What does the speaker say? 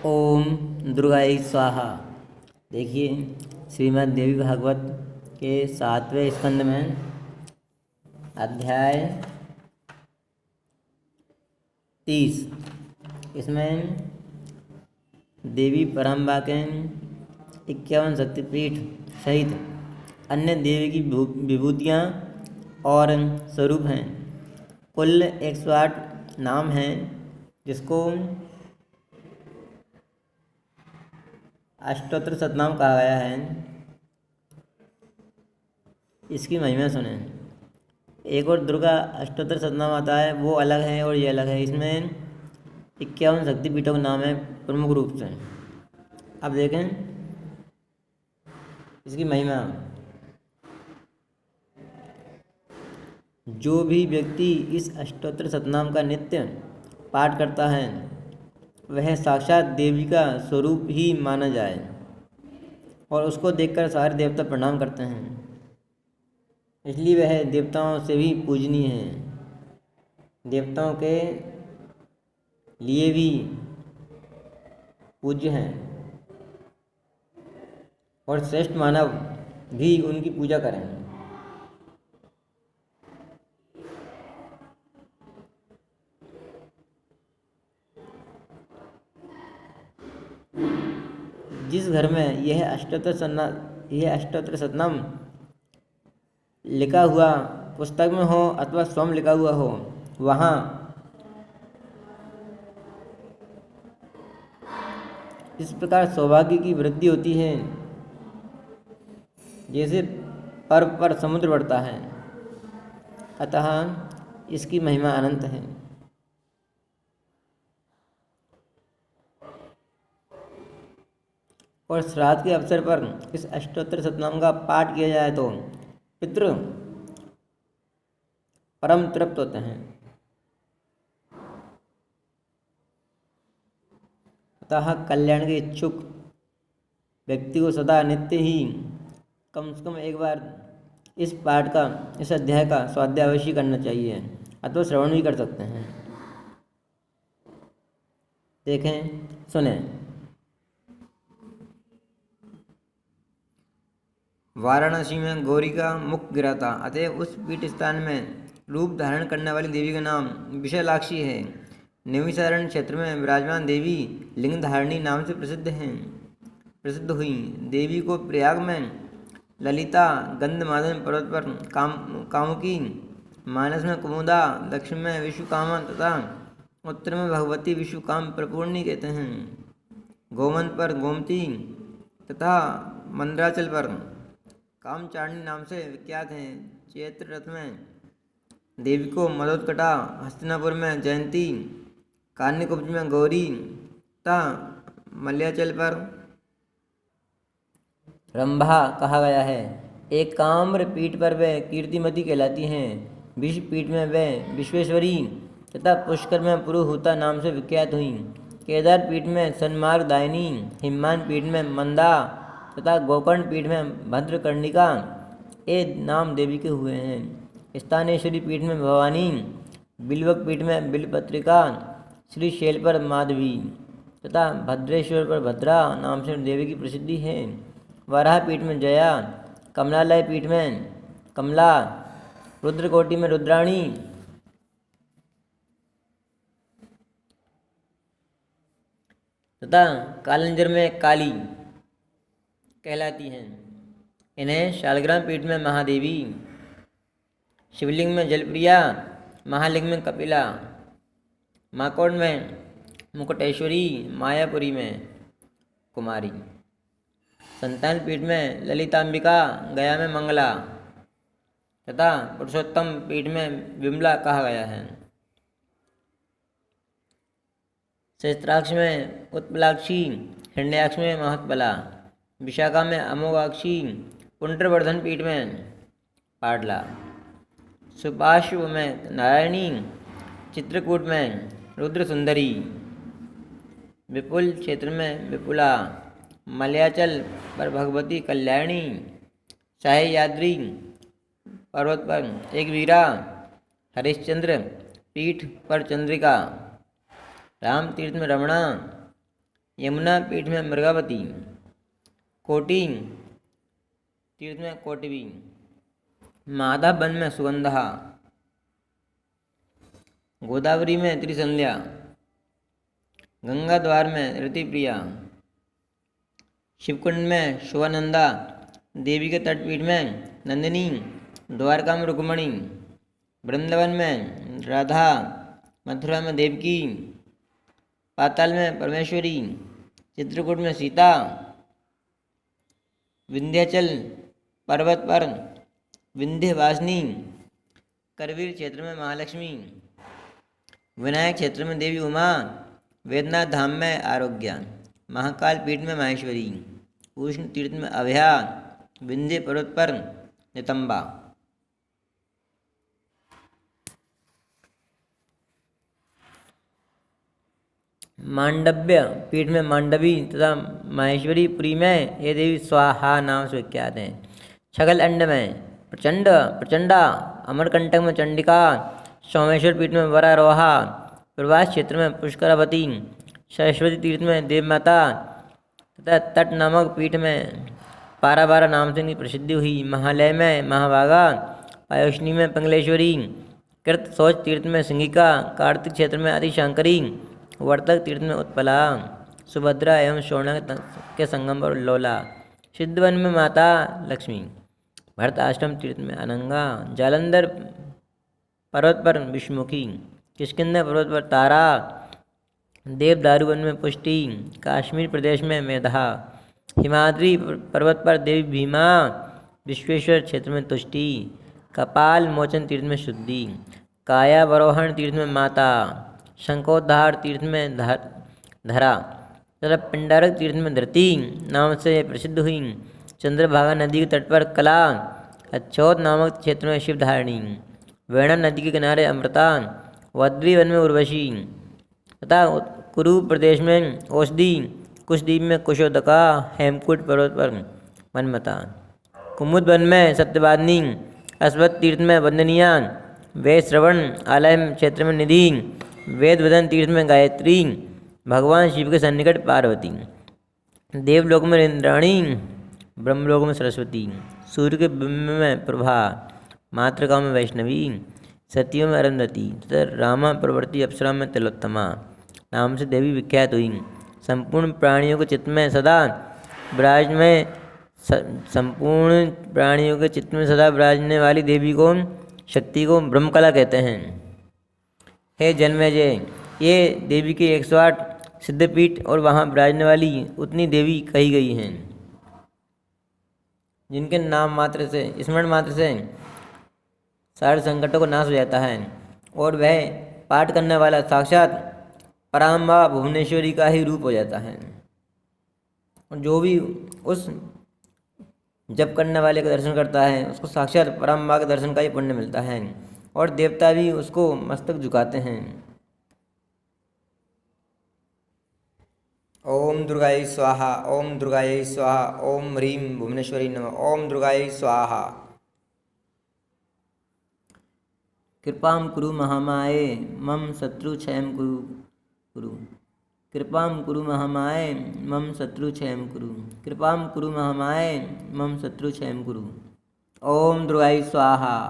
ओम दुर्गाई स्वाहा। देखिए, श्रीमद् देवी भागवत के 7वें स्कंद में अध्याय 30, इसमें देवी परम्बा के 51 शक्तिपीठ सहित अन्य देवी की विभूतियाँ और स्वरूप हैं। कुल 108 नाम हैं, जिसको अष्टोत्तर शतनाम कहा गया है। इसकी महिमा सुने। एक और दुर्गा अष्टोत्तर शतनाम आता है, वो अलग है और ये अलग है। इसमें 51 शक्तिपीठों का नाम है प्रमुख रूप से। अब देखें इसकी महिमा। जो भी व्यक्ति इस अष्टोत्तर शतनाम का नित्य पाठ करता है, वह साक्षात देवी का स्वरूप ही माना जाए और उसको देखकर सारे देवता प्रणाम करते हैं, इसलिए वह देवताओं से भी पूजनीय है। देवताओं के लिए भी पूज्य हैं और श्रेष्ठ मानव भी उनकी पूजा करें। जिस घर में यह अष्टोत्तर शतनाम लिखा हुआ पुस्तक में हो अथवा स्वयं लिखा हुआ हो, वहाँ इस प्रकार सौभाग्य की वृद्धि होती है, जैसे पर्व पर समुद्र बढ़ता है। अतः इसकी महिमा अनंत है। और श्राद्ध के अवसर पर इस अष्टोत्तर शतनाम का पाठ किया जाए तो पितृ परम तृप्त होते हैं। अतः कल्याण के इच्छुक व्यक्ति को सदा नित्य ही कम से कम एक बार इस अध्याय का स्वाध्याय अवश्य करना चाहिए, अथवा श्रवण भी कर सकते हैं। देखें, सुने। वाराणसी में गौरी का मुख गिरा था, अतः उस पीठ स्थान में रूप धारण करने वाली देवी का नाम विशालाक्षी है। निमिषारण्य क्षेत्र में विराजमान देवी लिंग धारणी नाम से प्रसिद्ध हुई। देवी को प्रयाग में ललिता, गंधमादन पर्वत पर कामुकी, मानस में कुमुदा, दक्षिण में विश्वकामा तथा उत्तर में भगवती विश्वकाम प्रपूर्णी कहते हैं। गोमंत पर गोमती तथा मंदराचल पर कामचारिणी नाम से विख्यात हैं। चैत्र रथ में देवी को मदोत्कटा, हस्तिनापुर में जयंती, कान्यकुब्ज में गौरी तथा मल्याचल पर रंभा कहा गया है। एक काम्र पीठ पर वे कीर्तिमती कहलाती हैं। विश्व पीठ में वे विश्वेश्वरी तथा पुष्कर में पुरुहूता नाम से विख्यात हुई। केदार पीठ में सन्मार्ग दायिनी, हिम्मान पीठ में मंदा तथा गोकर्ण पीठ में भद्रकर्णिका ये नाम देवी के हुए हैं। स्थानेश्वरी पीठ में भवानी, बिल्वक पीठ में बिलपत्रिका, श्री शैल पर माधवी तथा भद्रेश्वर पर भद्रा नाम से देवी की प्रसिद्धि है। वराह पीठ में जया, कमलालय पीठ में कमला, रुद्रकोटि में रुद्राणी तथा कालंजर में काली कहलाती हैं। इन्हें शालग्राम पीठ में महादेवी, शिवलिंग में जलप्रिया, महालिंग में कपिला, माकोड़ में मुकुटेश्वरी, मायापुरी में कुमारी, संतान पीठ में ललितांबिका, गया में मंगला तथा पुरुषोत्तम पीठ में विमला कहा गया है। सहस्त्राक्ष में उत्पलाक्षी, हिरण्याक्ष में महतबला, विशाखा में अमोघाक्षी, पुंड्रवर्धन पीठ में पाडला, सुपार्श्व में नारायणी, चित्रकूट में रुद्र सुंदरी, विपुल क्षेत्र में विपुला, मलयाचल पर भगवती कल्याणी, सह्याद्री पर्वत पर एक वीरा, हरिश्चंद्र पीठ पर चंद्रिका, राम तीर्थ में रमणा, यमुना पीठ में मृगावती, कोटि तीर्थ में कोटिवी, माधव वन में सुगंधा, गोदावरी में त्रिसंध्या, गंगा द्वार में रतिप्रिया, शिवकुंड में शुभानंदा, देवी के तटपीठ में नंदिनी, द्वारका में रुक्मणी, वृंदावन में राधा, मथुरा में देवकी, पाताल में परमेश्वरी, चित्रकूट में सीता, विंध्याचल पर्वत पर विंध्यवासिनी, करवीर क्षेत्र में महालक्ष्मी, विनायक क्षेत्र में देवी उमा, वेदनाथ धाम में आरोग्या, महाकाल पीठ में माहेश्वरी, उष्ण तीर्थ में अभया, विंध्य पर्वत पर नितंबा। मांडव्य पीठ में मांडवी तथा माहेश्वरी पुरी में ये देवी स्वाहा नाम से विख्यात हैं। छगल अंड में प्रचंडा, अमरकंटक में चंडिका, सोमेश्वर पीठ में वरारोहा, प्रवास क्षेत्र में पुष्करावती, सरस्वती तीर्थ में देवमाता तथा तट नामक पीठ में पारावारा नाम से इनकी प्रसिद्धि हुई। महालय में महाभागा, पायोष्णी में पिंगलेश्वरी, कृत शौच तीर्थ में सिंगिका, कार्तिक क्षेत्र में आदिशंकरी, वर्तक तीर्थ में उत्पला, सुभद्रा एवं शोणा के संगम पर लोला, सिद्धवन में माता लक्ष्मी, भरत आश्रम तीर्थ में अनंगा, जालंधर पर्वत पर विष्णुमुखी, किष्किंधा पर्वत पर तारा, देवदारुवन में पुष्टि, कश्मीर प्रदेश में मेधा, हिमाद्री पर्वत पर देवी भीमा, विश्वेश्वर क्षेत्र में तुष्टि, कपाल मोचन तीर्थ में शुद्धि, कायावरोहण तीर्थ में माता, शंकोद्धार तीर्थ में धरा तथा पिंडारक तीर्थ में धरती नाम से प्रसिद्ध हुई। चंद्रभागा नदी के तट पर कला, अच्छौत नामक क्षेत्र में शिवधारिणी, वेणा नदी के किनारे अमृता, वद्री वन में उर्वशी तथा कुरु प्रदेश में औषधि, कुशद्वीप में कुशोदका, हेमकूट पर्वत पर मनमता, कुमुद वन में सत्यवादिनी, अश्वत्थ तीर्थ में वंदनिया, वेद श्रवण आलय क्षेत्र में निधि, वेद वदन तीर्थ में गायत्री, भगवान शिव के सन्निकट पार्वती, देवलोक में इंद्राणी, ब्रह्मलोक में सरस्वती, सूर्य के बिंब में प्रभा, मातृका में वैष्णवी, सतियों में अरुंधति तथा रामा प्रवर्ती अप्सरा में तिलोत्तमा नाम से देवी विख्यात हुई। संपूर्ण प्राणियों के चित्त में सदा विराजने वाली देवी को, शक्ति को ब्रह्मकला कहते हैं। हे जन्मेजय, ये देवी के 108 सिद्धपीठ और वहाँ विराजने वाली उतनी देवी कही गई हैं जिनके नाम मात्र से, स्मरण मात्र से सारे संकटों को नाश हो जाता है और वह पाठ करने वाला साक्षात पराम्बा भुवनेश्वरी का ही रूप हो जाता है। और जो भी उस जप करने वाले का दर्शन करता है उसको साक्षात पराम्बा के दर्शन का ही पुण्य मिलता है और देवता भी उसको मस्तक झुकाते हैं। ओम दुर्गायै स्वाहा, ओम दुर्गायै स्वाहा, ओम ह्रीं भुवनेश्वरी नमः, ओम दुर्गायै स्वाहा। कृपां कुरु महामाये मम शत्रु क्षयं कुरु, कृपां कुरु महामाये मम शत्रु क्षयं कुरु, कृपां कुरु महामाये मम शत्रु क्षयं कुरु। ओम दुर्गायै स्वाहा।